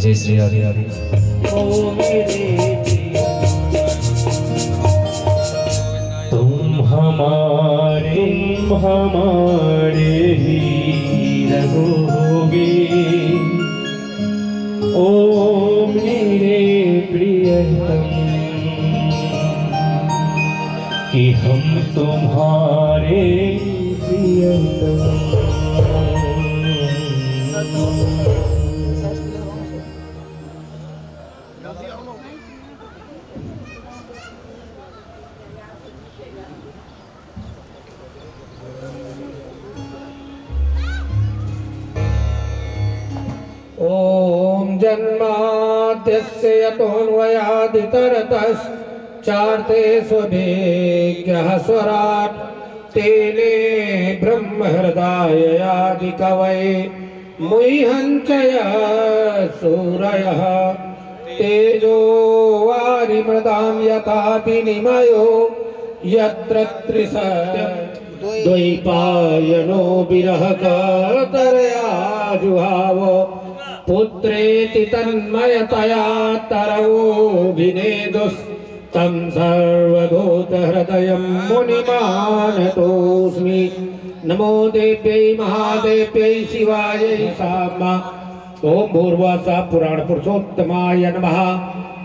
जय श्री राधे राधे। तुम हमारे ही रहोगे, ओ मेरे प्रियतम, कि हम तुम्हारे प्रियतम। ओम जन्माद्यस्य यतोऽन्वयादितरतश्चार्थे स्वभिज्ञः स्वराट् तेने ब्रह्महृदाययादिकवये मुह्यन्ति सूरयः तेजो वारिमृदां यथा विनिमयो यत्र द्वैपायनो विरहकातरया जुहाव पुत्रेति तन्मयतया तरवोऽभिनेदुस्तं सर्वभूतहृदयं मुनिमानतोऽस्मि। नमो देव्यै महादेव्यै शिवायै साम्बा। ओम भूर्भुवस्सुः पुराणपुरुषोत्तमाय नमः।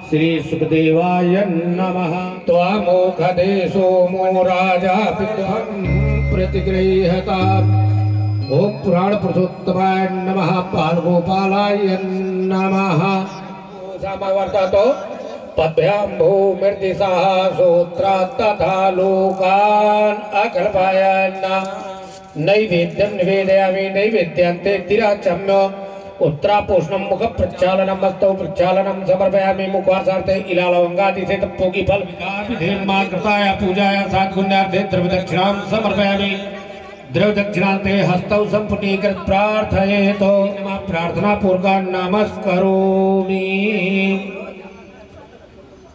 श्री सुखदेवाय नमः। त्वामोखदेशो मो राजा पित्वं प्रतिगृह्यताम्। ओम पुराण पुरुषोत्तमाय नमः। बालगोपालाय नमः। समवर्ततो पद्भ्यां भूमिर्दिशः सूत्रा तथा लोकान् अकल्पयन्। नैवेद्यं निवेदयामि नैवेद्यन्ते तिराचम्य उत्तरापोषणं मुख प्रक्षालनं मस्तौ प्रक्षालनं समर्पयामि। मुखार्थे इलालवंगादि से तपोगी फल विधिर्मा कृताय पूजाय सात्गुण्यार्थे द्रव्यदक्षिणां समर्पयामि। द्रव्यदक्षिणान्ते हस्तौ सम्पुटीकृत प्रार्थयेतो प्रार्थना पूर्वक नमस्करोमि।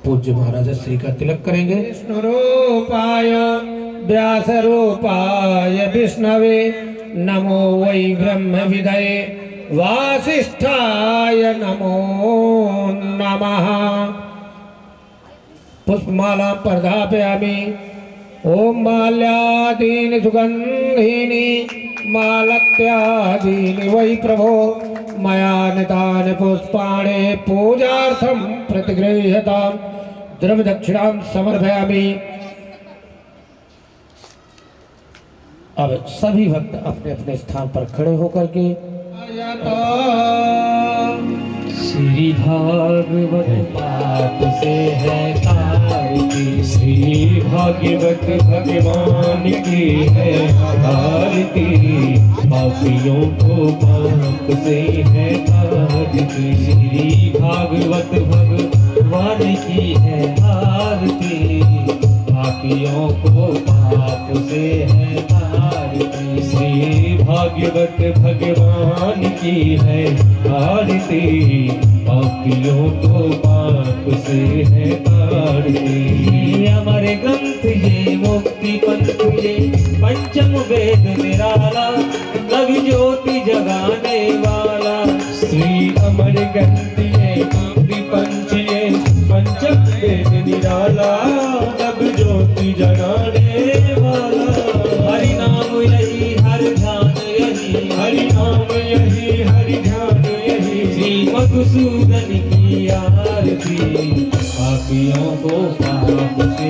पूज्य महाराज श्री का तिलक करेंगे। विष्णु रूपाय व्यास रूपाय विष्णवे नमो वै ब्रह्म विदये वासिष्ठाय नमो नमः। पुष्पमाला प्रदापयामि। ओम माल्यादीनि सुगंधीनि मालत्यादीनि वै प्रभो मया नितानि पुष्पाणि पूजार्थं प्रतिगृह्यताम्। द्रव्यदक्षिणां समर्पयामि। अब सभी भक्त अपने अपने स्थान पर खड़े होकर के श्री भागवत पाप से है तारती, श्री भागवत भगवान की है आरती। पापियों को पाप से है तारती, श्री भागवत भगवान की है आरती। पापियों को पाप से है तारती, श्री भागवत भगवान की है आरती। पापियों को पाप से है तारती। अमर ग्रंथ ये मुक्ति पंथ ये पंचम वेद निराला, कवि ज्योति जगाने वाला। श्री अमर ग्रंथ ये मुक्ति पंथ ये पंचम वेद निराला, कवि ज्योति जगाने वाला। हरि नाम यही हर ध्यान यही, हरि नाम यही हरि ध्यान यही। श्री मधुसूदन की आरती, पापियों को पाप से है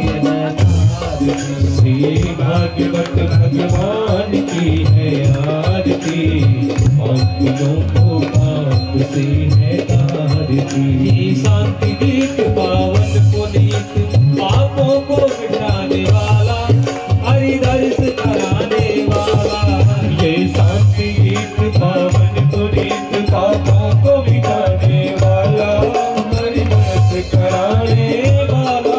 तारती। श्री भागवत भगवान की है आरती, पापियों को पाप से है तारती। शांति गीत पावन पुनीत पापों को मिटाने वाला, हरि दर्श कराने वाला। ये शांति गीत पावन पुनीत पापों को मिटाने वाला, हरि दर्श कराने वाला।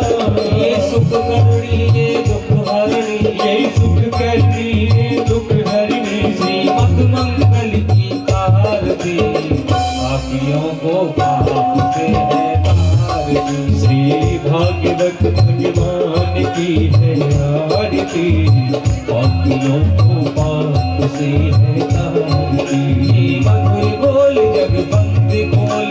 ये सुख करनी ये दुख हरनी, ये सुख करनी ये दुख हरनी। श्रीमद मंगल की आरती, पापियों को पाप से है तारती। श्री भागवत भगवान की है आरती, पापियों को पाप से है तारती। मधुर बोल जग बंद खोल,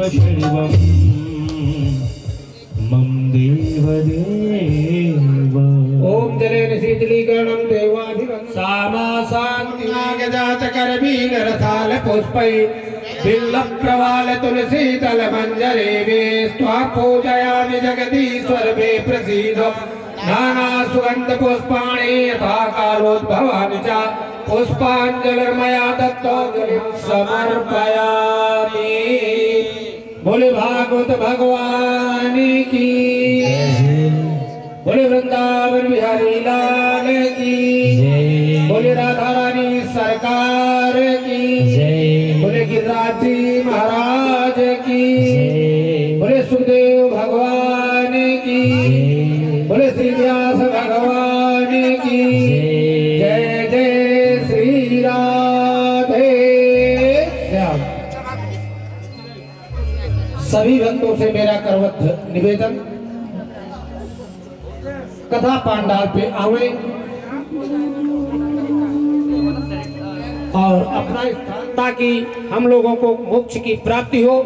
शैवम मम देव देव। ओम जलेन शीतलीकरणं देवाधिपं सामा शांति नागजात करबीन रथाल पुष्पै बिल्ल प्रवाल तुलसी तल मंजरे वे स्वा पूजयामि जगदीश्वर वे प्रसीद नाना सुगंध पुष्पाणि यथा कालोद्भवानि च पुष्पांजलिर्मया दत्तो समर्पयामि। बोले भागवत भगवान की, बोले वृंदावन बिहारी लाल की जय, बोले राधा रानी सरकार की जय, बोले गिरिराज जी महाराज की जय, बोले सुखदेव भगवान की बोले श्री व्यास भगवान की जय जय श्री राधे श्याम। सभी भक्तों से मेरा करवत निवेदन, कथा पांडाल पे आवे और अपना स्थान, ताकि हम लोगों को मोक्ष की प्राप्ति हो।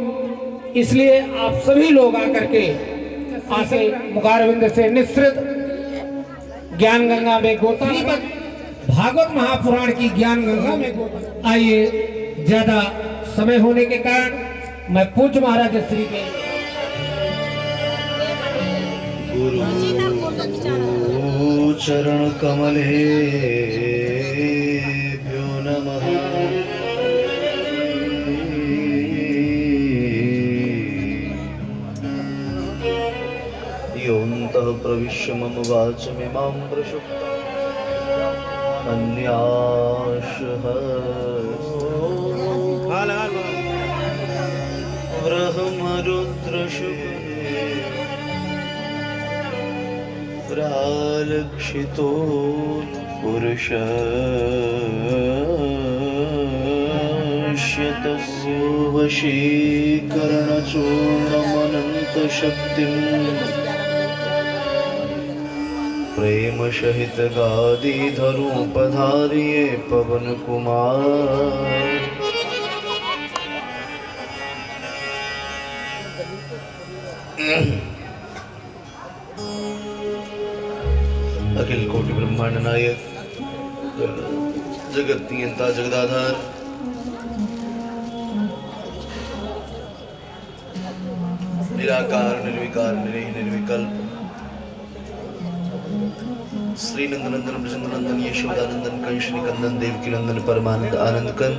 इसलिए आप सभी लोग आकर के आसे मुखारविंद से निश्रित ज्ञान गंगा में गोता, भागवत महापुराण की ज्ञान गंगा में गोता। आइए, ज्यादा समय होने के कारण मैं पूज्य महाराज श्री के गुरु चरण कमलेभ्यो नमः। योऽन्तः प्रविश्य मम वाचमिमां प्रसुप्ताम् अन्याशः ब्रह्मरुद्रशुभे प्रालक्षितो पुरुषस्य तस्य वशीकरणचूर्णमनन्तशक्तिम् प्रेमसहित गादिधरूपधारिये पवनकुमार अखिल कोटि ब्रह्मांड नायक जगत नियंता जगदाधार निराकार निर्विकार निरही निर्विकल्प श्री नंदनंदन ब्रजनंदन यशोदानंदन कंस निकंदन देवकी नंदन परमानंद आनंद कंद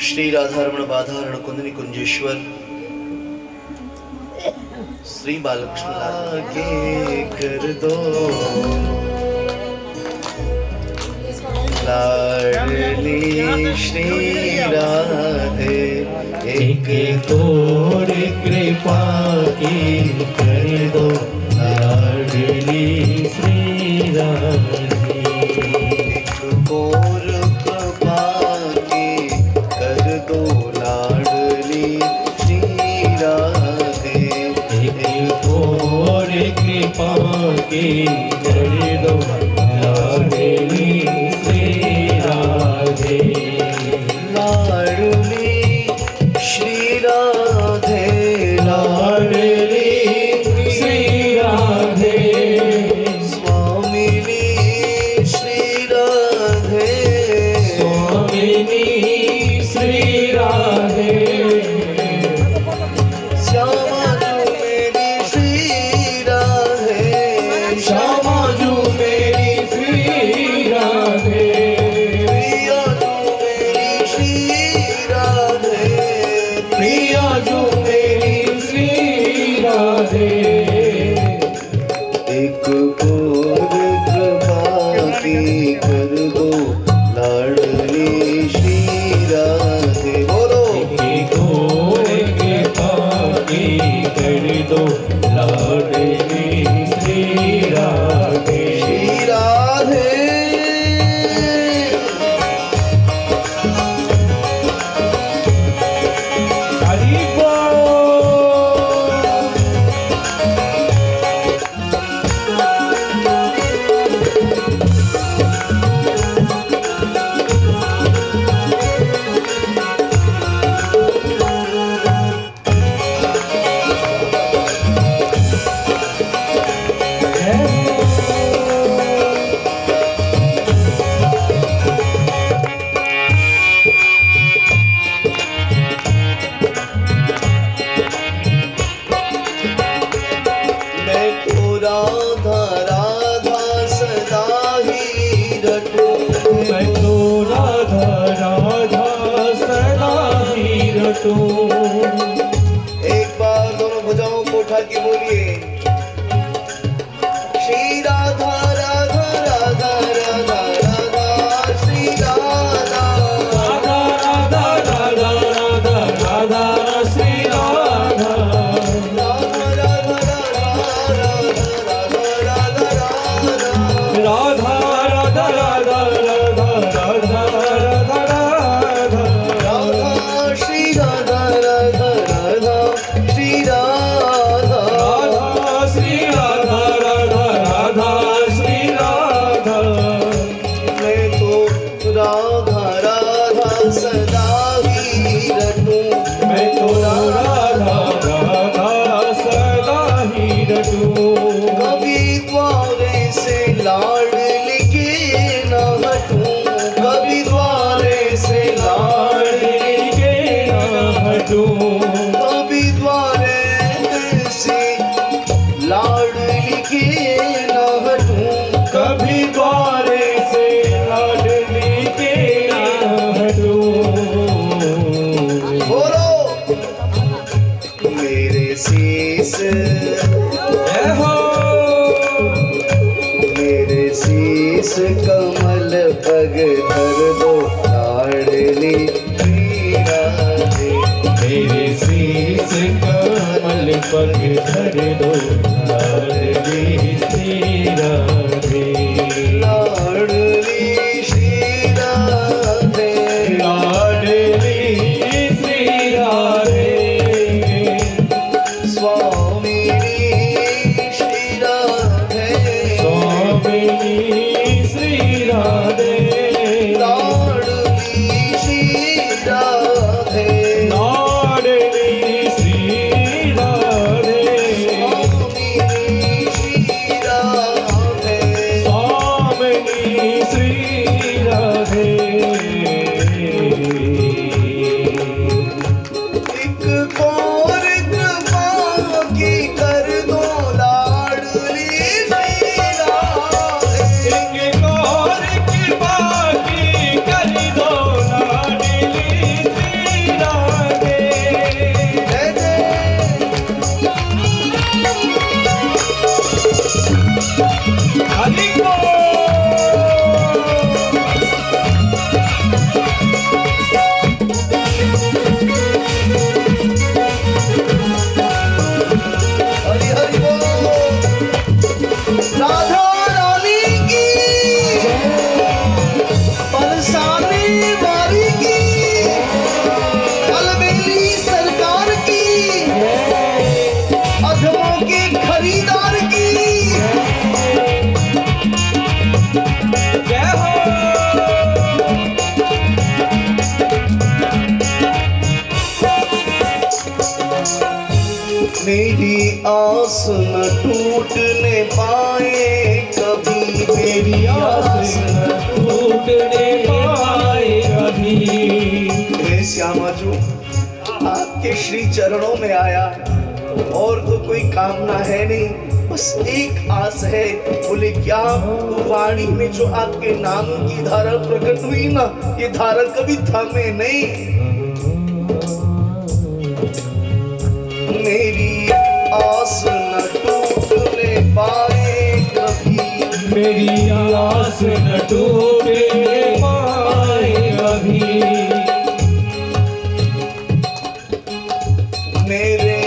श्री राधारमण बाधारण कुंदनी कुंजेश्वर श्री बालकृष्ण आगे कर दो लाडली श्री राधे एक तोड़ कृपा की कर दो लाडली श्री राधे। एक और कृपा की कर दो लाडली श्री राधे और कृपा की कर दो लाडली श्री राधे। लाडली श्री राधे लाडली श्री राधे स्वामिनी श्री राधे स्वामिनी श्री राधे श्यामा जो मेरी श्री राधे श्यामा जो मेरी श्री राधे प्रिया जो मेरी श्री राधे प्रिया जो मेरी श्री राधे। एक और कृपा की कर दो लाडली श्री राधे बोलो। एक लटूं। एक बार दोनों भुजाओं को उठा के बोलिए, श्री राधा राधा राधा राधा राधा श्री राधा राधा राधा राधा राधा राधा श्री राधा। राधा राधा राधा राधा राधा राधा राधा राधा राधा राधा राधा राधा राधा श्री राधा राधा राधा श्री राधा राधा श्री राधा राधा राधा श्री राधा। मैं तो राधा राधा सदा ही रटूं, मैं तो राधा राधा सदा ही रटूं। कभी द्वारे से लाड़ लेके न हटूं, कभी द्वारे से लाड़ लाडली के न हटूं। कभी द्वारे से लाड़ लेके न हटूं, कभी द्वारे से लाडली के न हटूं। बोलो मेरे शीस जय हो मेरे शीस कमल पग धर दो लाडली श्री राधे। मेरे शीस कमल पग धर दो लाडली श्री राधे। लाडली श्री राधे लाडली श्री राधे। स्वामी श्री राधे स्वामिनी श्री राधे। लाडली श्री राधे लाडली श्री राधे। स्वामी श्री राधे स्वामिनी श्री राधे। एक और कृपा की कर दो लाडली श्री राधे। एक और कृपा की कर दो लाडली श्री राधे। जय जय हरि को हरि हरि बोल। राधा रानी की बरसाने वाली की अलबेली सरकार की अधमों के खरीदार की जय हो। मेरी आस न टूटने पाए कभी मेरी आस न टूटने पाए कभी। हे श्यामा जो आपके श्री चरणों में आया और तो कोई कामना है नहीं, बस एक आस है। बोले क्या? तो वाणी में जो आपके नाम की धारा प्रकट हुई ना, ये धारा कभी थमे नहीं। मेरी आस न टूटने पाए कभी, मेरी आस न टूटने पाए कभी। मेरे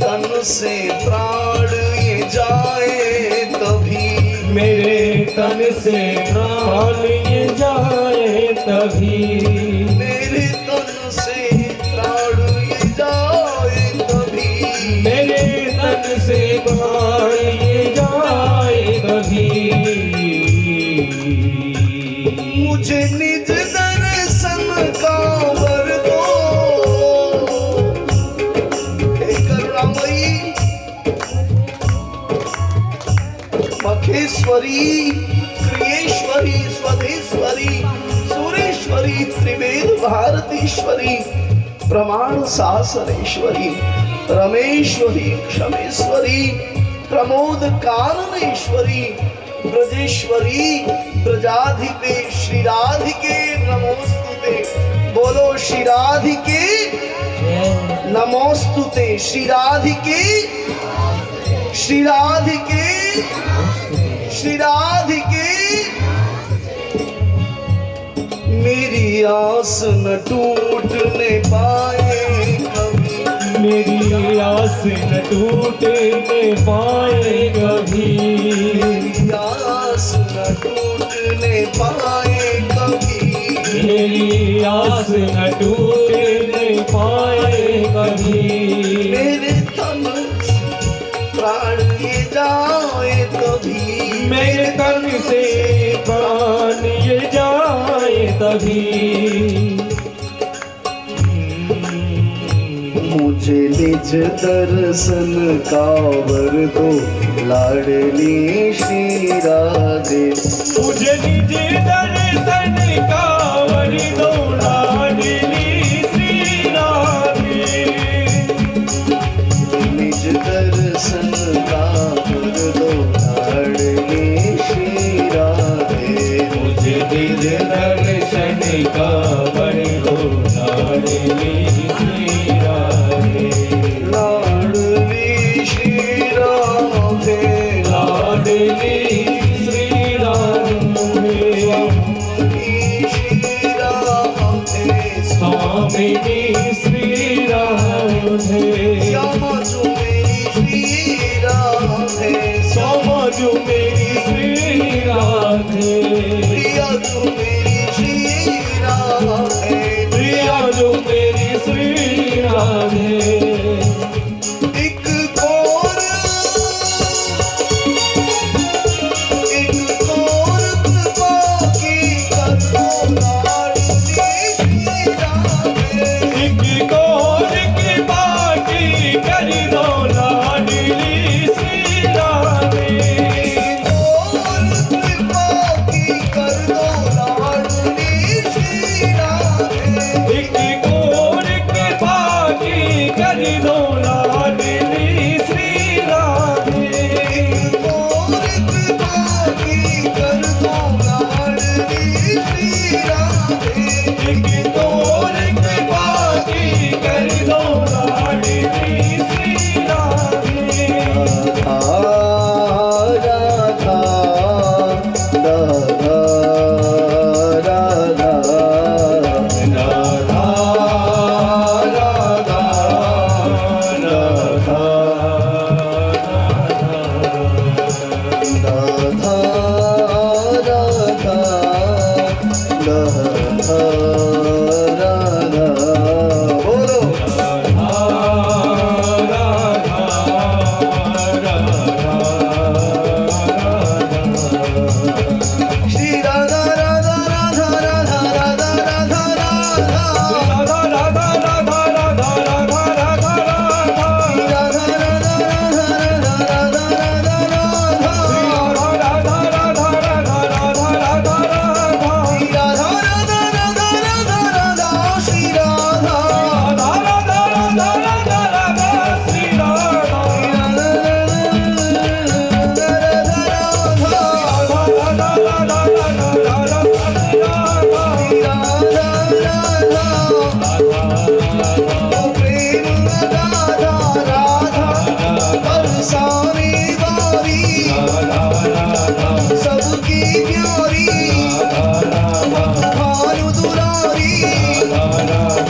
तन से प्राण ये जाए तभी, मेरे तन से प्राण ये जाए तभी। मेरे तन से प्राण ये जाए तभी, मेरे तन से प्राण ये जाए कभी। मुझे निज दर्शन का वर दो। हे करुणामयी मखेश्वरी क्रियेश्वरी स्वधेश्वरी सुरेश्वरी त्रिवेद भारतीश्वरी प्रमाण शासनेश्वरी रमेश्वरी क्षमेश्वरी प्रमोद कारणेश्वरी ब्रजेश्वरी ब्रजाधिपे श्री राधिके नमोस्तुते। बोलो श्री राधिके नमोस्तुते श्री राधिके श्री राधिके श्री राधिके। मेरी आस न टूटने पाए कभी, मेरी आस न टूटने पाए कभी, मेरी आस न टूटने पाए कभी, मेरी आस न टूटने पाए कभी। मेरे तन प्राण ये जाए कभी, मेरे तन से प्राण ये जाए तभी। मुझे निज दर्शन का वर दो लाडली श्री राधे, मुझे निज दर्शन का वर दो लाडली श्री राधे, निज दर्शन का वर दो लाडली श्री राधे, मुझे निज दर्शन का वर दो लाडली श्री राधे, लाडली श्री राधे, लाडली श्री राधे, श्री राधे, स्वामिनी श्री राधे, श्यामा जो मेरी श्री राधे, श्यामा जो मेरी श्री राधे, प्रिया जो मेरी श्री राधे, प्रिया जो मेरी श्री राधे। एक और कृपा की करो लाडली श्री राधे, एक और कृपा की कर दो लाडली श्री राधे, और कृपा की कर दो लाडली श्री राधे, एक और कृपा की कर दो लाडली श्री राधे, और कृपा की कर दो लाडली श्री राधे, एक और कृपा की कर दो लाडली श्री राधे। राधा राधा राधा राधा राधा राधा राधा राधा राधा बोलो श्री राधा राधा राधा राधा राधा राधा राधा राधा राधा राधा राधा राधा श्री राधा प्रेम राधा राधा सारी बारी सबकी प्यारी भानु दुलारी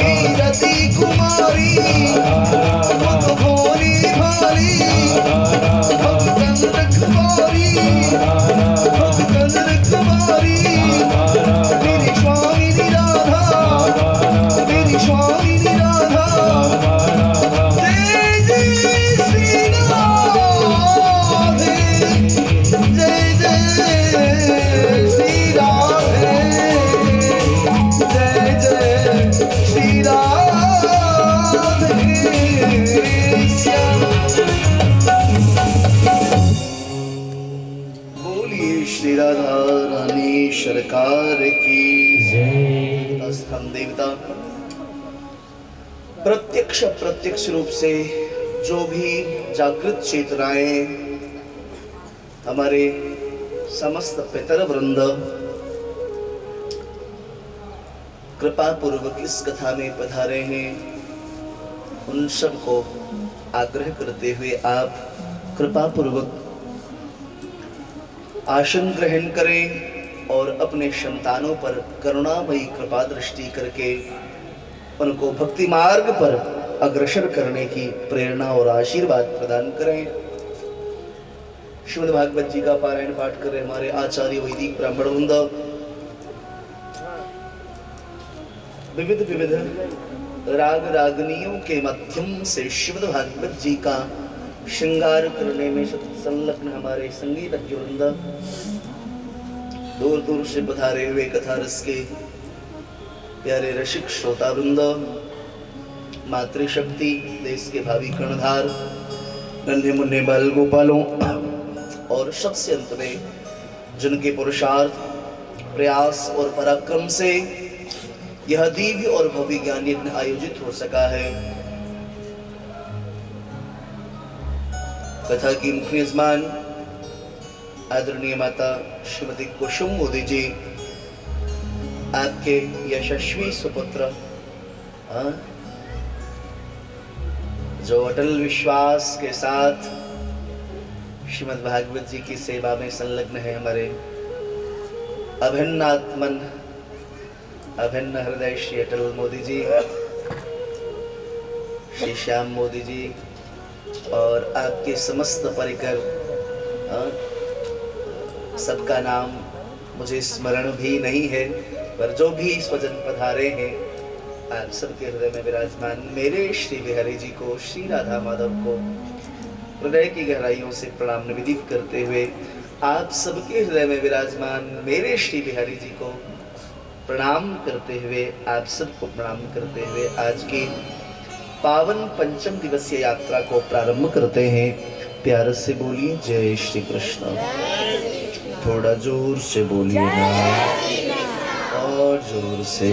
कीरति कुमारी भोली भाली भक्तन रखवारी भक्तन रखवारी मेरी स्वामी राधा मेरी स्वामी राधा जय जय श्री राधे जय जय श्री राधे जय जय श्री राधे श्याम। बोलिए श्री राधा रानी सरकार की हम देवता प्रत्यक्ष रूप से जो भी जागृत चेतनाएं हमारे समस्त पितर वृंद कृपा पूर्वक इस कथा में पधारे हैं, उन सबको आग्रह करते हुए आप कृपा पूर्वक आसन ग्रहण करें और अपने संतानों पर करुणामयी कृपा दृष्टि करके उनको भक्ति मार्ग पर अग्रसर करने की प्रेरणा और आशीर्वाद प्रदान करें। श्रीमद् भागवत जी का पारायण पाठ कर रहे हमारे आचार्य वैदिक ब्राह्मण वृंद विविध विविध राग रागनियों के माध्यम से श्रीमद् भागवत जी का श्रृंगार करने में संलग्न हमारे संगीतज्ञ वृंद, दूर दूर से पधारे हुए कथा रस के प्यारे रसिक श्रोता वृंद, मातृशक्ति, देश के भावी कर्णधार, नन्हे मुन्ने बाल गोपालों और सबसे अंत में जिनके पुरुषार्थ, प्रयास और पराक्रम से यह दिव्य और भव्य ज्ञान यज्ञ आयोजित हो सका है। कथा की मुख्य यजमान आदरणीय माता श्रीमती कुसुम मोदी जी, आपके यशस्वी सुपुत्र जो अटल विश्वास के साथ श्रीमद् भागवत जी की सेवा में संलग्न है, हमारे अभिन्न आत्मन अभिन्न हृदय श्री अटल मोदी जी, श्री श्याम मोदी जी और आपके समस्त परिकर, सबका नाम मुझे स्मरण भी नहीं है, पर जो भी स्वजन पधारे हैं आप सबके हृदय में विराजमान मेरे श्री बिहारी जी को, श्री राधा माधव को हृदय की गहराइयों से प्रणाम निवेदित करते हुए, आप सबके हृदय में विराजमान मेरे श्री बिहारी जी को प्रणाम करते हुए, आप सबको प्रणाम करते हुए आज की पावन पंचम दिवसीय यात्रा को प्रारंभ करते हैं। प्यार से बोलिए जय श्री कृष्ण, थोड़ा जोर से बोलिए ना, और जोर से।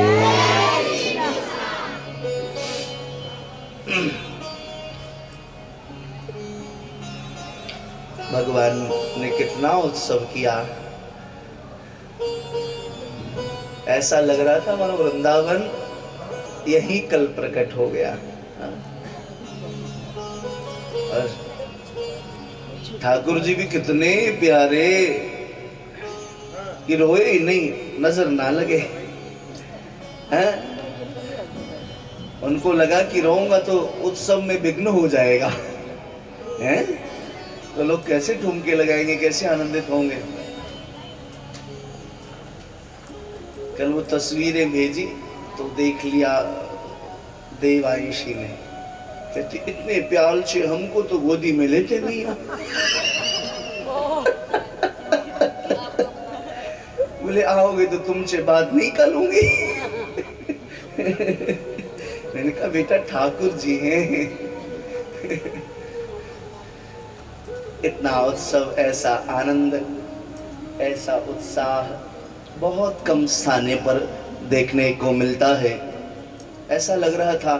भगवान ने कितना उत्सव किया, ऐसा लग रहा था मानो वृंदावन यही कल प्रकट हो गया। और ठाकुर जी भी कितने प्यारे कि रोए ही नहीं, नजर ना लगे हैं। उनको लगा कि रोऊंगा तो उत्सव में विघ्न हो जाएगा, हैं? तो लोग कैसे ठुमके लगाएंगे, कैसे आनंदित होंगे। कल वो तस्वीरें भेजी तो देख लिया देवांशी ने, कहती इतने प्यार से हमको तो गोदी में लेते नहीं हो। बोले आओगे तो तुमसे बात नहीं करूंगी। मैंने कहा बेटा ठाकुर जी हैं। इतना उत्सव, ऐसा आनंद, ऐसा उत्साह बहुत कम स्थाने पर देखने को मिलता है। ऐसा लग रहा था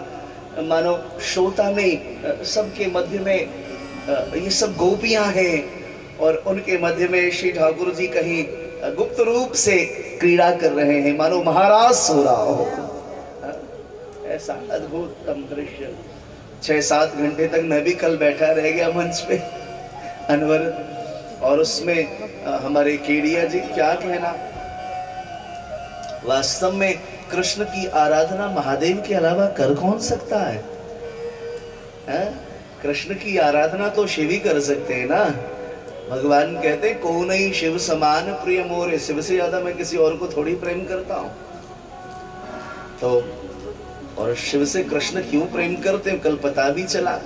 मानो श्रोता में सबके मध्य में ये सब गोपियां हैं और उनके मध्य में श्री ठाकुर जी कहीं गुप्त रूप से क्रीड़ा कर रहे हैं, मानो महारास हो रहा हो। ऐसा अद्भुततम दृश्य 6-7 घंटे तक मैं भी कल बैठा रह गया मंच पे अनवरत, और उसमें हमारे केडिया जी क्या कहना। वास्तव में कृष्ण की आराधना महादेव के अलावा कर कौन सकता है? कृष्ण की आराधना तो शिव ही कर सकते हैं ना। भगवान कहते को नहीं शिव समान प्रिय मोरे, शिव से ज्यादा मैं किसी और को थोड़ी प्रेम करता हूं। तो और शिव से कृष्ण क्यों प्रेम करते हैं कल पता भी चला।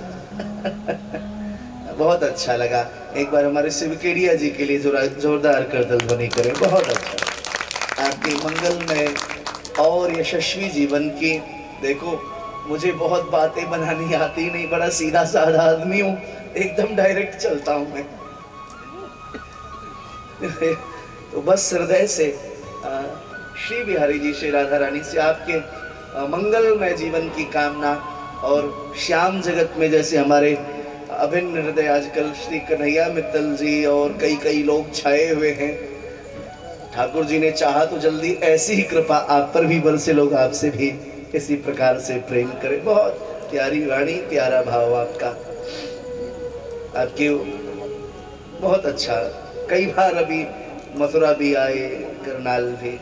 बहुत अच्छा लगा। एक बार हमारे शिव केडिया जी के लिए जोरदार करतल ध्वनि करें। बहुत अच्छा, आपके मंगलमय और यशस्वी जीवन की। देखो मुझे बहुत बातें बनानी आती नहीं, बड़ा सीधा साधा आदमी हूँ, एकदम डायरेक्ट चलता हूँ मैं। तो बस हृदय से श्री बिहारी जी से, राधा रानी से आपके मंगलमय जीवन की कामना, और श्याम जगत में जैसे हमारे अभिन्न हृदय आजकल श्री कन्हैया मित्तल जी और कई लोग छाए हुए हैं। ठाकुर जी ने चाहा तो जल्दी ऐसी ही कृपा आप पर भी बरसे, लोग आपसे भी इसी प्रकार से प्रेम करें। बहुत प्यारी वाणी, प्यारा भाव आपका, आपके बहुत अच्छा। कई बार अभी मथुरा भी आए, करनाल भी,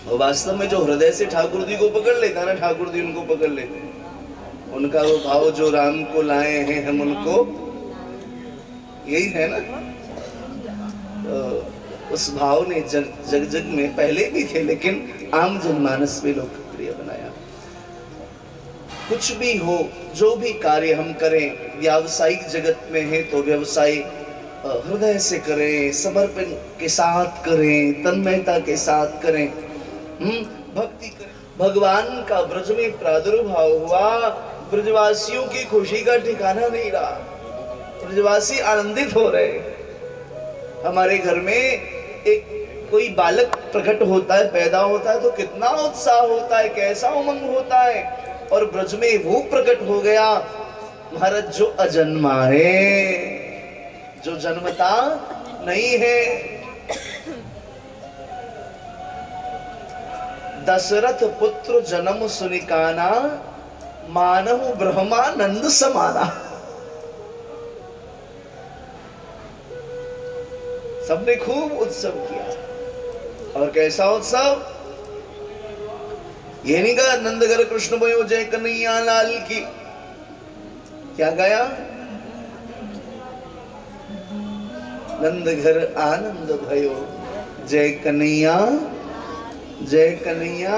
और वास्तव में जो हृदय से ठाकुर जी को पकड़ लेता ना, ठाकुर जी उनको पकड़ लेते। उनका वो भाव जो राम को लाए हैं हम उनको, यही है ना। तो उस भाव ने जग जग में पहले भी थे, लेकिन आम जनमानस में लोकप्रिय बनाया। कुछ भी हो, जो भी कार्य हम करें, व्यावसायिक जगत में है तो व्यवसाय हृदय से करें, समर्पण के साथ करें, तन्मयता के साथ करें, भक्ति करें। भगवान का ब्रज में प्रादुर्भाव हुआ, ब्रजवासियों की खुशी का ठिकाना नहीं रहा। ब्रजवासी आनंदित हो रहे। हमारे घर में एक कोई बालक प्रकट होता है, पैदा होता है तो कितना उत्साह होता है, कैसा उमंग होता है। और ब्रज में वो प्रकट हो गया महाराज जो अजन्मा है, जो जन्मता नहीं है। दशरथ पुत्र जन्म सुनिकाना, मानव ब्रह्मानंद समाना। सबने खूब उत्सव किया। और कैसा उत्सव, ये नहीं कहा नंदघर कृष्ण भयो जय कन्हैया लाल की, क्या गाया, नंदघर आनंद भयो जय कन्हैया, जय कन्हैया।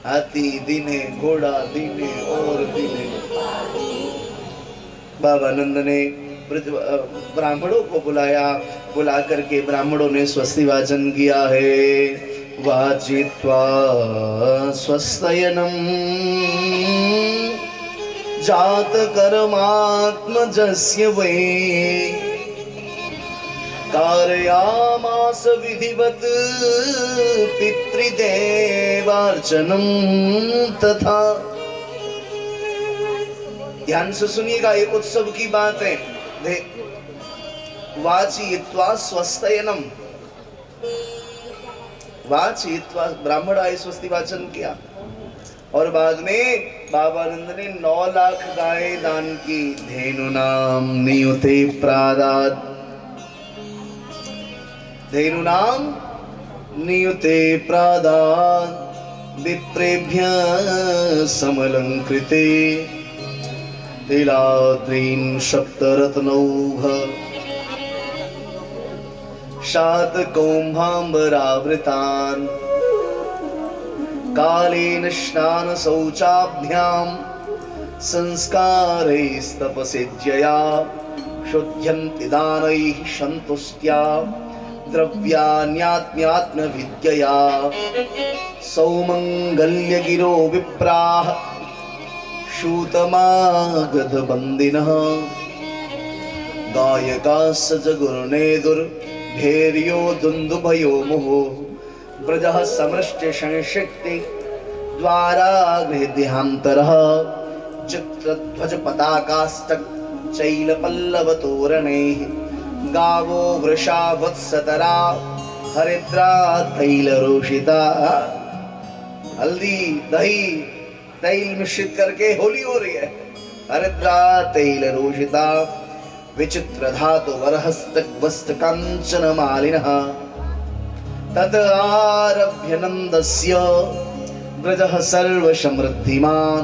हाथी दीने, घोड़ा दीने और दीने। बाबा नंद ने ब्राह्मणों को बुलाया, बुला करके ब्राह्मणों ने स्वस्ति वाचन किया है। वाचित्वा स्वस्तयनम जात कर्मात्मजस्य वै, कारयामास विधिवत पितृदेवार्चनम तथा। ध्यान से सुनिएगा, ये उत्सव की बात है। वाचयित्वा स्वस्तयनम, वाचयित्वा ब्राह्मण आए, स्वस्ति वाचन किया। और बाद में बाबा नंद ने 9 लाख गायें दान की। धेनु नाम नियुते प्रादात, धेनु नाम नियुते प्रादात, विप्रेभ्य समलंकृते, तिलाद्रीन् सप्तरत्नौघ, शातकौम्भाम्बरावृतान्, कालेन स्नान शौचाभ्यां संस्कारैस्तपसिज्यया, शुद्ध्यन्ति दानैः सन्तुष्ट्या, द्रव्यान्यात्म्यात्मविद्यया, सौमङ्गल्यगिरो विप्राः शूतमागधबन्दिनः, गायकाश्च जगुरुनेदुर्भेर्यो दुन्दुभयो मुहुः, ब्रजः समृष्टि संशिक्ति द्वारा गृहदेहान्तरः, चित्रध्वज पताकास्तक चैलपल्लवतोरणैः, गावो वृषा वत्सतरा हरिद्रा तैलरोषिता। हल्दी दही तैल मिश्रित करके होली हो रही है। हरिद्रा तैलरोषिता, विचित्र धातु वरहस्तक वस्त कांचन मालिनः, तत आरभ्य नंदस्य ब्रजः सर्व समृद्धिमान,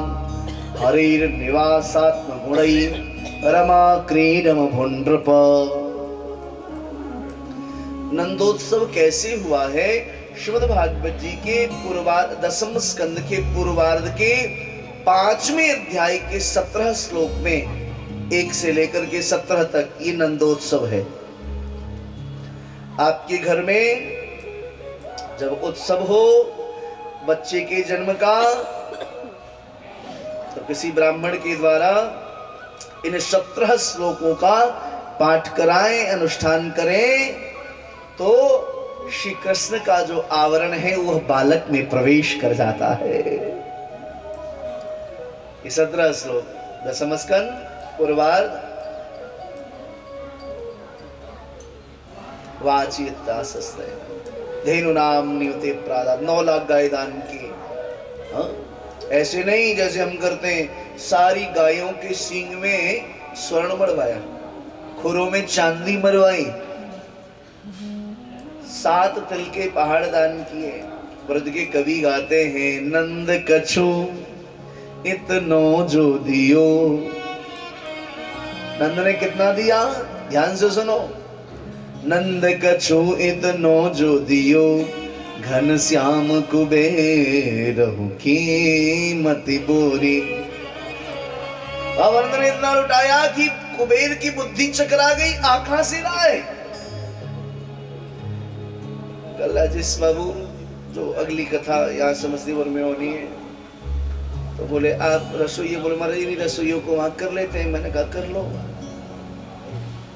हरिर्निवासात्म गुणैः रमा क्रीडम भुनृप। नंदोत्सव कैसे हुआ है? श्रीमद् भागवत जी के पूर्वार्ध 10वें स्कंद के पूर्वार्ध के 5वें अध्याय के 17 श्लोक में 1 से लेकर के 17 तक ये नंदोत्सव है। आपके घर में जब उत्सव हो बच्चे के जन्म का, तो किसी ब्राह्मण के द्वारा इन 17 श्लोकों का पाठ कराएं, अनुष्ठान करें, तो श्री कृष्ण का जो आवरण है वह बालक में प्रवेश कर जाता है। ये 17 श्लोक 10वें स्कंद पूर्वार्ध। वाचयित्वा स्वस्तयनम, धेनु नाम नियुते प्रादात, 9 लाख गाय दान की। ऐसे नहीं जैसे हम करते हैं, सारी गायों के सींग में स्वर्ण मरवाया, खुरों में चांदी मरवाई, 7 तिल के पहाड़ दान किए। व्रत के कवि गाते हैं, नंद कछु इतनो जो दियो। नंद ने कितना दिया, ध्यान से सुनो। नंद कछु इतनो जो दियो, घन श्याम कुबेर कीमति बोरी। नंद ने इतना लुटाया कि कुबेर की बुद्धि चकरा गई, आंखा से राय। कल्लाजिस बाबू जो अगली कथा यहाँ समस्तीपुर में होनी है, तो बोले आप रसोइये, बोले महाराज नहीं रसोइयों को वहां कर लेते हैं। मैंने कहा कर लो।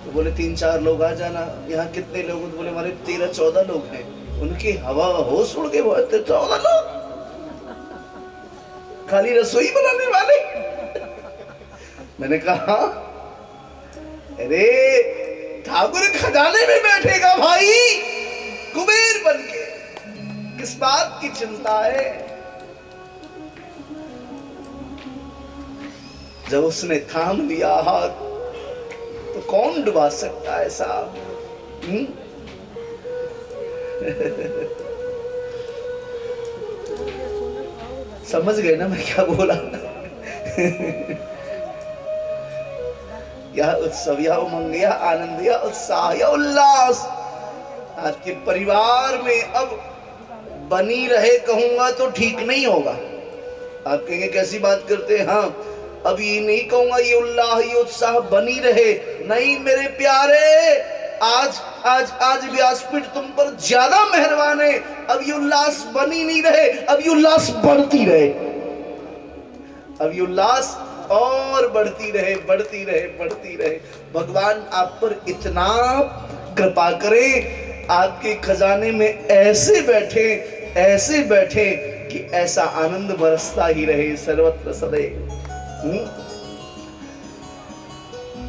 तो बोले 3-4 लोग आ जाना। यहाँ कितने लोग? तो बोले हमारे 13-14 लोग हैं। उनकी हवा होश उड़ के बहुत 14 लोग खाली रसोई बनाने वाले। मैंने कहा अरे ठाकुर खजाने में बैठेगा भाई कुबेर बन के, किस बात की चिंता है। जब उसने थाम लिया हाथ तो कौन डुबा सकता है साहब? समझ गए ना मैं क्या बोला? यह उत्सव, यह उमंग, यह आनंद, यह उत्साह, यह उल्लास आपके परिवार में अब बनी रहे। कहूंगा तो ठीक नहीं होगा। आप कहेंगे कैसी बात करते हैं? हाँ, अब ये नहीं कहूंगा ये उल्लाह ये उत्साह बनी रहे, नहीं मेरे प्यारे। आज आज आज व्यासपीठ तुम पर ज्यादा मेहरबान है। अब ये उल्लास बनी नहीं रहे, अब ये उल्लास बढ़ती रहे, अब ये उल्लास और बढ़ती रहे, बढ़ती रहे, बढ़ती रहे। भगवान आप पर इतना कृपा करे, आपके खजाने में ऐसे बैठे कि ऐसा आनंद बरसता ही रहे सर्वत्र सदैव।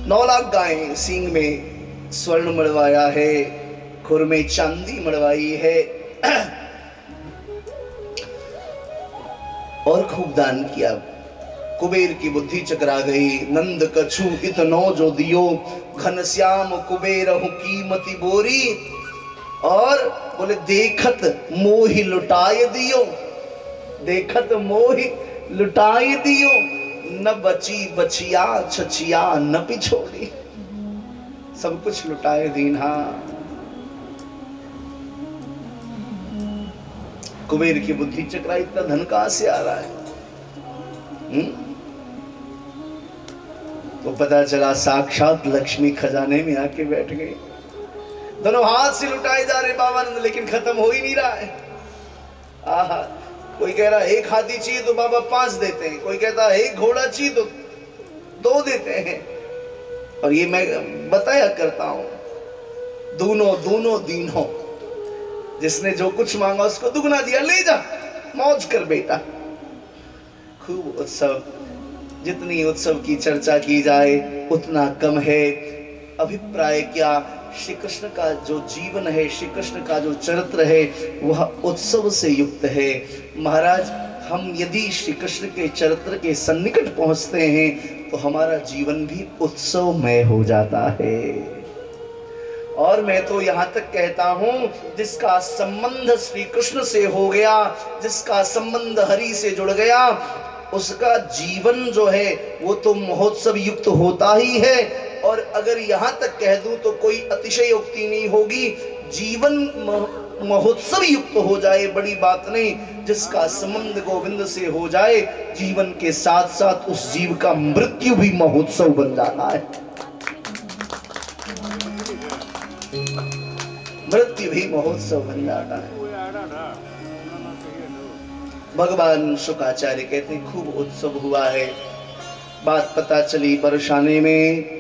9 लाख गायें सींग में स्वर्ण मड़वाया है, खुर में चांदी मड़वाई है और खूब दान किया। कुबेर की बुद्धि चकरा गई। नंद कछु इतनो जो दियो, घनश्याम कुबेर कीमति बोरी। और बोले देखत मोहि लुटाए दियो, देखत मोहि लुटाए दियो, न बची बचिया छचिया न पिछोड़ी। सब कुछ लुटाए दीना। कुबेर की बुद्धि चकरा, इतना धन कहां से आ रहा है? तो पता चला साक्षात लक्ष्मी खजाने में आके बैठ गई। दोनों हाथ से लुटाए जा रहे बाबानंद, लेकिन खत्म हो ही नहीं रहा है। आहा, कोई कह रहा है 1 हाथी चाहिए तो बाबा 5 देते हैं, कोई कहता है 1 घोड़ा चाहिए तो 2 देते हैं। और ये मैं बताया करता हूं, दोनों दीनों, जिसने जो कुछ मांगा उसको दुगना दिया, ले जा मौज कर बेटा। खूब उत्सव, जितनी उत्सव की चर्चा की जाए उतना कम है। अभिप्राय क्या? श्री कृष्ण का जो जीवन है, श्री कृष्ण का जो चरित्र है वह उत्सव से युक्त है। महाराज, हम यदि श्री कृष्ण के चरित्र के सन्निकट पहुंचते हैं तो हमारा जीवन भी उत्सवमय हो जाता है। और मैं तो यहाँ तक कहता हूँ, जिसका संबंध श्री कृष्ण से हो गया, जिसका संबंध हरि से जुड़ गया, उसका जीवन जो है वो तो महोत्सव युक्त होता ही है। और अगर यहाँ तक कह दूं तो कोई अतिशयोक्ति नहीं होगी, जीवन महोत्सव युक्त हो जाए बड़ी बात नहीं। जिसका संबंध गोविंद से हो जाए, जीवन के साथ साथ उस जीव का मृत्यु भी महोत्सव बन जाता है। मृत्यु भी महोत्सव बन जाता है। भगवान शुकाचार्य कहते हैं खूब उत्सव हुआ है। बात पता चली बरसाने में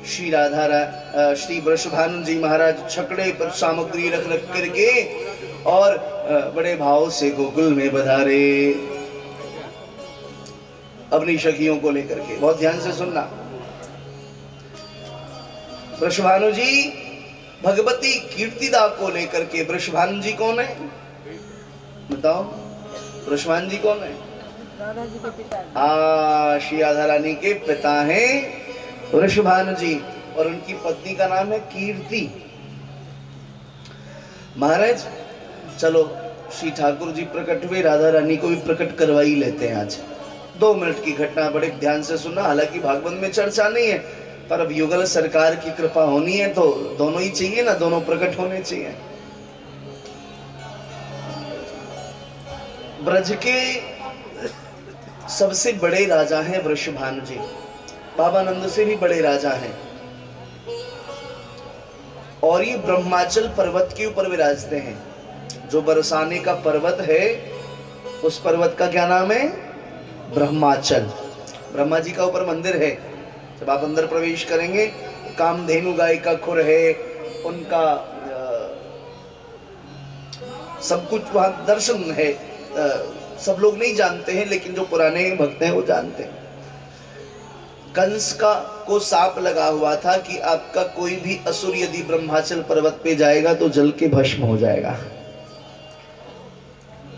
श्री वृषभानु जी महाराज छकड़े पर सामग्री रख करके और बड़े भाव से गोकुल में बधारे अपनी सखियों को लेकर के। बहुत ध्यान से सुनना। वृषभानु जी भगवती कीर्तिदा को लेकर के, वृषभानु जी कौन है बताओ? वृषभानु जी कौन है? श्री राधा रानी के पिता हैं वृषभानु जी और उनकी पत्नी का नाम है कीर्ति। महाराज चलो श्री ठाकुर जी प्रकट हुए, राधा रानी को भी प्रकट करवा ही लेते हैं आज। 2 मिनट की घटना, बड़े ध्यान से सुनना। हालांकि भागवत में चर्चा नहीं है, पर अब युगल सरकार की कृपा होनी है तो दोनों ही चाहिए ना, दोनों प्रकट होने चाहिए। ब्रज के सबसे बड़े राजा हैं वृषभानु जी, बाबा नंद से भी बड़े राजा हैं, और ये ब्रह्माचल पर्वत के ऊपर विराजते हैं। जो बरसाने का पर्वत है उस पर्वत का क्या नाम है? ब्रह्माचल। ब्रह्मा जी का ऊपर मंदिर है। जब आप अंदर प्रवेश करेंगे, कामधेनु गाय का खुर है, उनका सब कुछ वहां दर्शन है। सब लोग नहीं जानते हैं, लेकिन जो पुराने भक्त हैं वो जानते हैं। कंस का को साप लगा हुआ था कि आपका कोई भी असुर यदि ब्रह्माचल पर्वत पे जाएगा तो जल के भस्म हो जाएगा।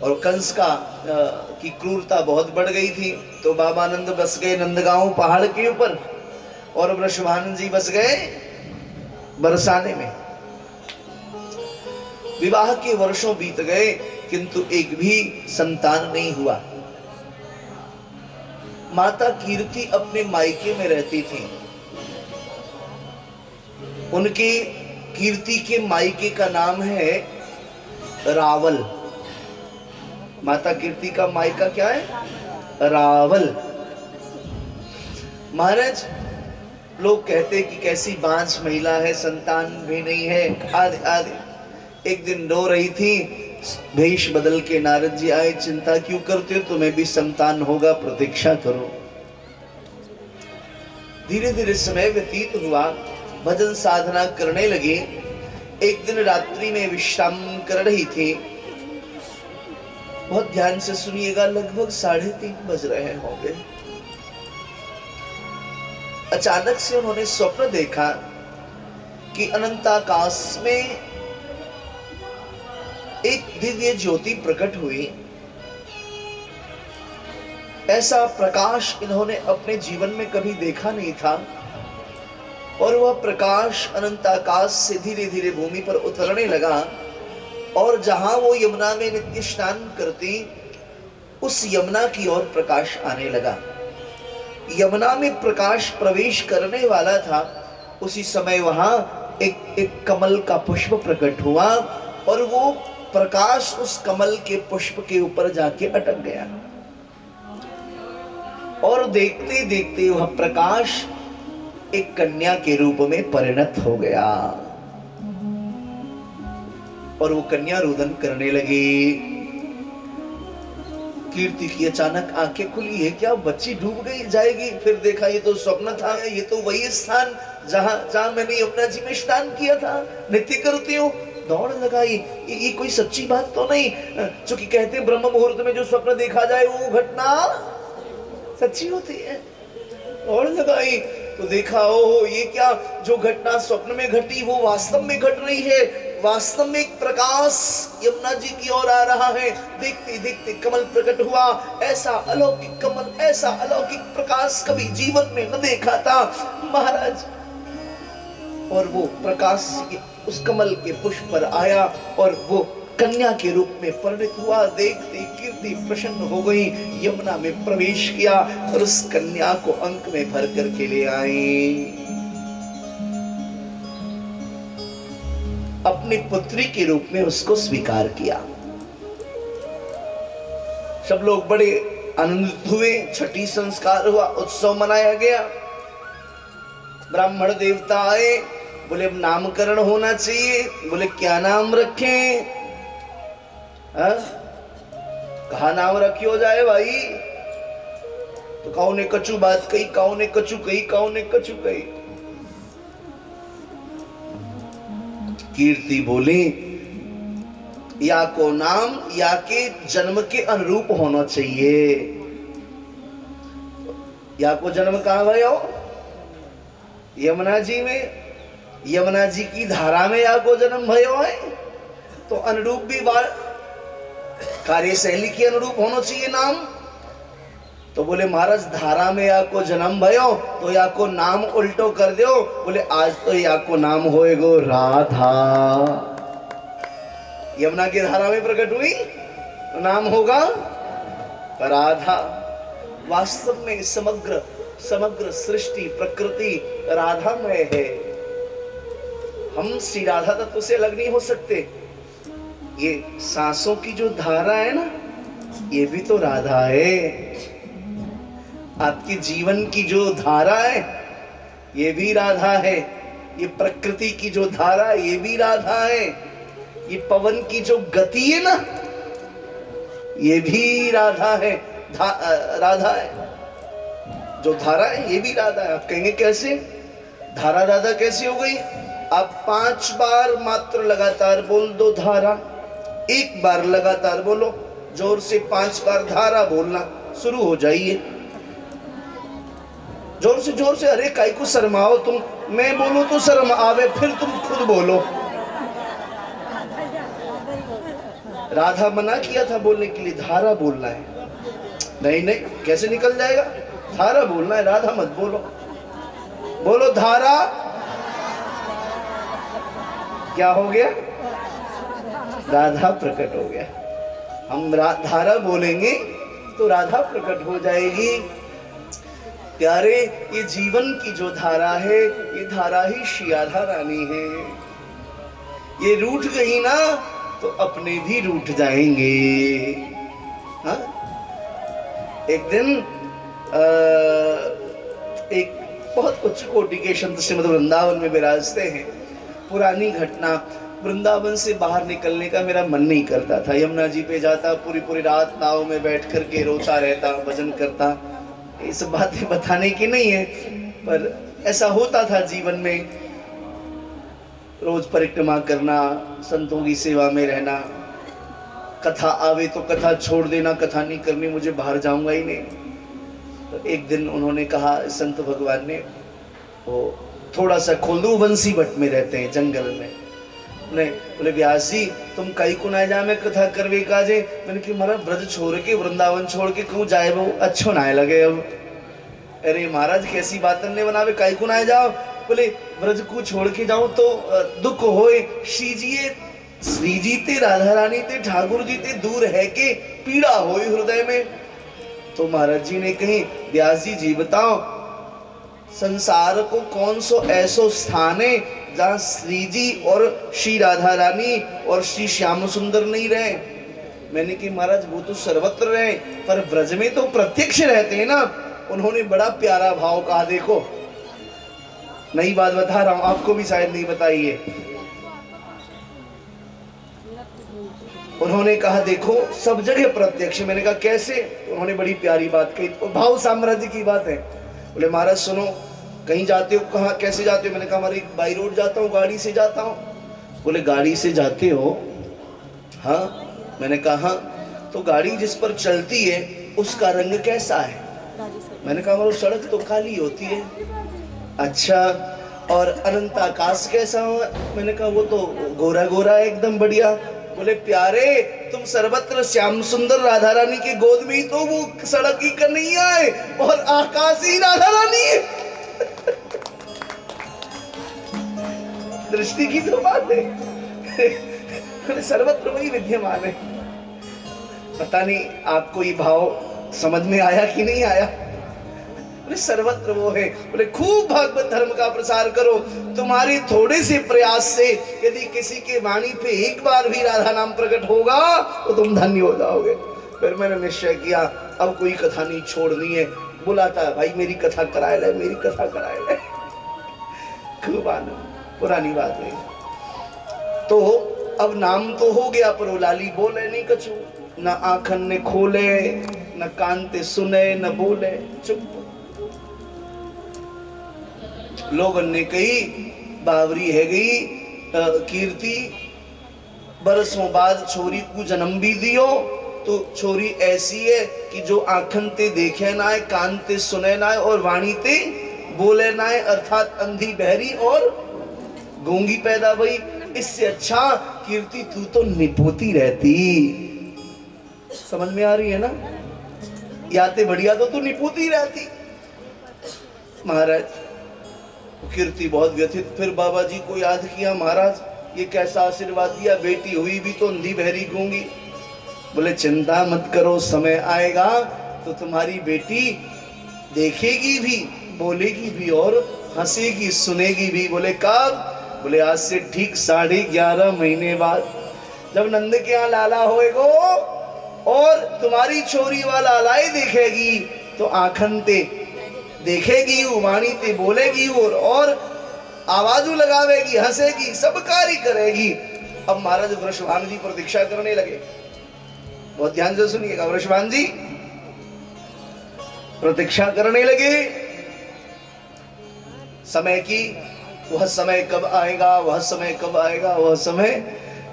और कंस का की क्रूरता बहुत बढ़ गई थी, तो बाबा नंद बस गए नंदगांव पहाड़ के ऊपर और वृषभानु जी बस गए बरसाने में। विवाह के वर्षों बीत गए किंतु एक भी संतान नहीं हुआ। माता कीर्ति अपने मायके में रहती थी। उनके कीर्ति के मायके का नाम है रावल। माता कीर्ति का मायका क्या है? रावल। महाराज लोग कहते कि कैसी बांझ महिला है, संतान भी नहीं है, आदि आदि। एक दिन रो रही थी, भेष बदल के नारद जी आए, चिंता क्यों करते हो, तुम्हें भी संतान होगा, प्रतीक्षा करो। धीरे धीरे समय व्यतीत हुआ, भजन साधना करने लगे। एक दिन रात्रि में विश्राम कर रही थी। बहुत ध्यान से सुनिएगा, लगभग 3:30 बज रहे होंगे। अचानक से उन्होंने स्वप्न देखा कि अनंताकाश में एक दिव्य ज्योति प्रकट हुई। ऐसा प्रकाश इन्होंने अपने जीवन में कभी देखा नहीं था, और वह प्रकाश अनंताकाश से धीरे धीरे भूमि पर उतरने लगा। और जहां वो यमुना में नित्य स्नान करती, उस यमुना की ओर प्रकाश आने लगा। यमुना में प्रकाश प्रवेश करने वाला था, उसी समय वहां एक कमल का पुष्प प्रकट हुआ, और वो प्रकाश उस कमल के पुष्प के ऊपर जाके अटक गया। और देखते देखते वह प्रकाश एक कन्या के रूप में परिणत हो गया, और वो कन्या रुदन करने लगी। कीर्ति की अचानक आंखें खुली, है क्या बच्ची डूब गई जाएगी? फिर देखा ये तो स्वप्न था, ये तो वही स्थान जहां मैंने यमुना जी में स्नान किया था, नित्य करती हूँ। दौड़ लगाई, ये कोई सच्ची बात तो नहीं, क्योंकि कहते ब्रह्म मुहूर्त में जो स्वप्न देखा जाए वो घटना सच्ची होती है। दौड़ लगाई तो देखा, ओहो ये क्या, जो घटना स्वप्न में घटी वो वास्तव में घट रही है। वास्तव में एक प्रकाश यमुना जी की ओर आ रहा है। देखते देखते कमल प्रकट हुआ। ऐसा अलौकिक कमल, ऐसा अलौकिक प्रकाश कभी जीवन में न देखा था महाराज। और वो प्रकाश उस कमल के पुष्प पर आया और वो कन्या के रूप में परिणित हुआ। देखते कीर्ति प्रसन्न हो गई, यमुना में प्रवेश किया और उस कन्या को अंक में भर करके ले आई। अपनी पुत्री के रूप में उसको स्वीकार किया। सब लोग बड़े आनंदित हुए। छठी संस्कार हुआ, उत्सव मनाया गया। ब्राह्मण देवता आए, बोले अब नामकरण होना चाहिए। बोले क्या नाम रखें? कहा नाम रखियो जाए भाई? तो काऊ ने कछु बात कही, काऊ ने कछु कही, काऊ ने कछु कही। कीर्ति बोली या को नाम या के जन्म के अनुरूप होना चाहिए। या को जन्म कहाँ भयो? यमुना जी में, यमुना जी की धारा में या को जन्म भयो है, तो अनुरूप भी कार्यशैली के अनुरूप होना चाहिए नाम। तो बोले महाराज धारा में या को जन्म भयो तो या को नाम उल्टो कर दो। बोले आज तो या को नाम होएगो राधा। यमुना की धारा में प्रकट हुई तो नाम होगा राधा। वास्तव में समग्र सृष्टि प्रकृति राधामय है। हम श्री राधा तत्व से अलग नहीं हो सकते। ये सांसों की जो धारा है ना, ये भी तो राधा है। आपके जीवन की जो धारा है ये भी राधा है। ये प्रकृति की जो धारा है ये भी राधा है। ये पवन की जो गति है ना, ये भी राधा है। राधा है जो धारा है, ये भी राधा है। आप कहेंगे कैसे धारा राधा कैसे हो गई? आप 5 बार मात्र लगातार बोल दो धारा, 1 बार लगातार बोलो, जोर से 5 बार धारा बोलना शुरू हो जाइए। जोर से। अरे काई को शर्माओ तुम, मैं बोलूं तो शर्म आवे, फिर तुम खुद बोलो। राधा मना किया था बोलने के लिए, धारा बोलना है। नहीं कैसे निकल जाएगा? धारा बोलना है, राधा मत बोलो। बोलो धारा। क्या हो गया? राधा प्रकट हो गया। हम धारा बोलेंगे तो राधा प्रकट हो जाएगी। प्यारे, ये जीवन की जो धारा है, ये धारा ही श्री राधा रानी है। ये रूठ गई ना तो अपने भी रूठ जाएंगे। हाँ? एक दिन एक बहुत उच्च कोटि के संत श्रीमद् वृंदावन में विराजते हैं। पुरानी घटना, वृंदावन से बाहर निकलने का मेरा मन नहीं करता था। यमुना जी पे जाता, पूरी रात नाव में बैठ करके रोता रहता, भजन करता। ये सब बातें बताने की नहीं है, पर ऐसा होता था जीवन में। रोज परिक्रमा करना, संतों की सेवा में रहना, कथा आवे तो कथा छोड़ देना, कथा नहीं करनी, मुझे बाहर जाऊंगा ही नहीं। तो एक दिन उन्होंने कहा, संत भगवान ने, वो थोड़ा सा खोल दो, वंशी भट्ट में रहते हैं जंगल में। नहीं बोले व्यास जी तुम कहीं को ना जा, मैं कथा करवे काजे। मैंने कि महाराज ब्रज छोड़ के, वृंदावन छोड़ के क्यों जाए, वो अच्छो ना लगे अब। अरे महाराज कैसी बात ने बनावे, कहीं को ना जाओ। बोले ब्रज को छोड़ के जाऊं तो दुख होए। श्री जी ते राधा रानी ते ठाकुर जी ते दूर है के पीड़ा होई हृदय में। तो महाराज जी ने कही, व्यास जी बताओ संसार को कौन सो ऐसो स्थान है जहाँ श्री जी और श्री राधा रानी और श्री श्याम सुंदर नहीं रहे। मैंने कि महाराज वो तो सर्वत्र रहे, पर ब्रज में तो प्रत्यक्ष रहते हैं ना। उन्होंने बड़ा प्यारा भाव कहा, देखो नई बात बता रहा हूं, आपको भी शायद नहीं बताई है। उन्होंने कहा देखो सब जगह प्रत्यक्ष। मैंने कहा कैसे? उन्होंने बड़ी प्यारी बात कही, भाव साम्राज्य की बात है। बोले महाराज सुनो, कहीं जाते हो, कहाँ कैसे जाते हो? मैंने कहा हमारे बाई रोड जाता हूँ, गाड़ी से जाता हूँ। बोले गाड़ी से जाते हो? हाँ। मैंने कहा हाँ। तो गाड़ी जिस पर चलती है उसका रंग कैसा है? मैंने कहा वो सड़क तो काली होती है। अच्छा, और अनंत आकाश कैसा हो? मैंने कहा वो तो गोरा गोरा है एकदम बढ़िया। बोले प्यारे तुम सर्वत्र श्याम सुंदर राधा रानी के गोद में ही तो वो सड़क ही कन्हैया है और आकाश ही राधा रानी है। दृष्टि की तो बात है, सर्वत्र वही विद्यमान है। पता नहीं आपको ये भाव समझ में आया कि नहीं आया? बोले सर्वत्र वो है। बोले खूब भागवत धर्म का प्रसार करो। तुम्हारे थोड़े से प्रयास से यदि किसी के वाणी पे एक बार भी राधा नाम प्रकट होगा तो तुम धन्य हो जाओगे। फिर मैंने निश्चय किया अब कोई कथा नहीं छोड़नी है। बुलाता भाई मेरी कथा कराए ले, मेरी कथा कराए ले। खूब आनंद, पुरानी बात है। तो अब नाम तो हो गया पर वो लाली बोले नहीं कछु, न आंखन ने खोले, न कान ते सुने, न बोले, चुप। लोगन ने कही बावरी है गई कीर्ति, बरसों बाद छोरी को जन्म भी दियो तो छोरी ऐसी है कि जो आंखन ते देखे ना है, कान ते सुने ना है और वाणी ते बोले ना है, अर्थात अंधी बहरी और गूंगी पैदा हुई। इससे अच्छा कीर्ति तू तो निपोती रहती। समझ में आ रही है ना? याते बढ़िया तो तू निपुती रहती। महाराज कीर्ति बहुत व्यथित, फिर बाबा जी को याद किया, महाराज ये कैसा आशीर्वाद दिया, बेटी हुई भी तो अंधी बहरी गूंगी। बोले चिंता मत करो, समय आएगा तो तुम्हारी बेटी देखेगी भी, बोलेगी भी और हंसेगी सुनेगी भी। बोले कब? बोले आज से ठीक 11.5 महीने बाद, जब नंद के यहाँ लाला होएगो और तुम्हारी छोरी वाला लाई देखेगी तो आखन ते देखेगी, वाणी ते बोलेगी और आवाजू लगावेगी, हंसेगी, सब कार्य करेगी। अब महाराज वृषभान जी प्रतीक्षा करने लगे। बहुत ध्यान से सुनिएगा, वृषभान जी प्रतीक्षा करने लगे समय की। वह समय कब आएगा, वह समय कब आएगा, वह समय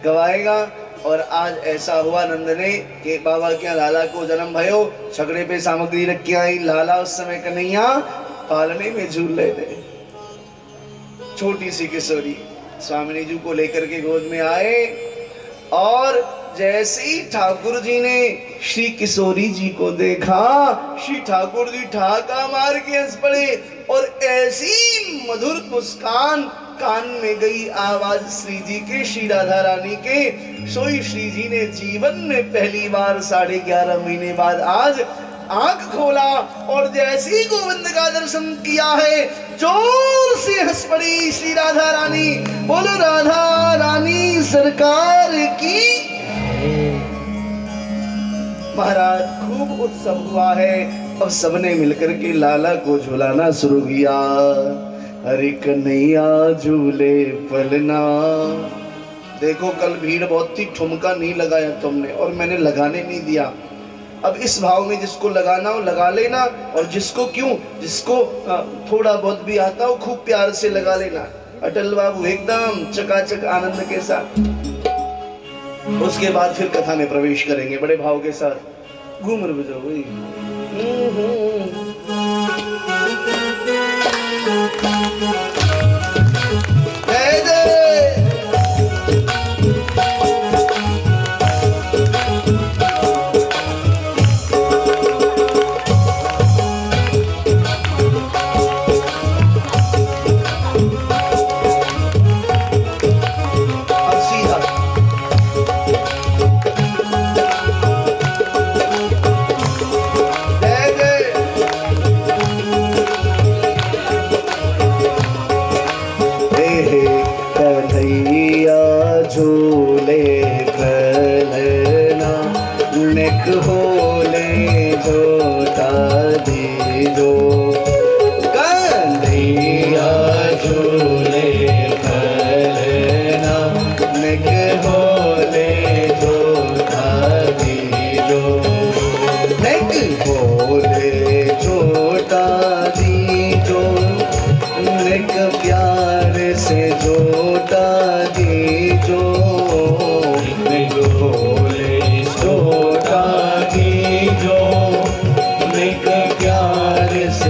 कब आएगा। और आज ऐसा हुआ नंद ने कि बाबा के लाला को जन्म भयो, छकड़े पे सामग्री रख के आई। लाला उस समय कन्हैया पालने में झूल रहे थे। छोटी सी किशोरी स्वामिनी जी को लेकर के गोद में आए और जैसे ही ठाकुर जी ने श्री किशोरी जी को देखा, श्री ठाकुर जी ठहाका मार के हंस पड़े और ऐसी मधुर मुस्कान कान में गई आवाज श्री जी के, श्री राधा रानी के। सोई श्री जी ने जीवन में पहली बार 11.5 महीने बाद आज आंख खोला और जैसे ही गोविंद का दर्शन किया है, जोर से हंस पड़ी श्री राधा रानी। बोलो राधा रानी सरकार की। महाराज खूब उत्सव हुआ है। अब सबने मिलकर के लाला को झुलाना शुरू किया। हरे कन्हैया झूले पलना। देखो कल भीड़ बहुत थी, ठुमका नहीं लगाया तुमने और मैंने लगाने नहीं दिया। अब इस भाव में जिसको लगाना हो लगा लेना, और जिसको जिसको थोड़ा बहुत भी आता हो खूब प्यार से लगा लेना। अटल बाबू एकदम चकाचक आनंद के साथ। उसके बाद फिर कथा में प्रवेश करेंगे बड़े भाव के साथ। घूमर बजाओ भाई। जय जय। झूले पलना नेक होले जोता दीजो। कन्हैया झूले पलना नेक होले जोता दीजो। नेक होले जोता दीजो, नेक प्यार से जोता दीजो। नेक होले जोता दीजो, नेक प्यार से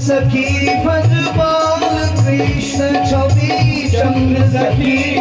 सखी भज बाल कृष्ण छवि चंद सखी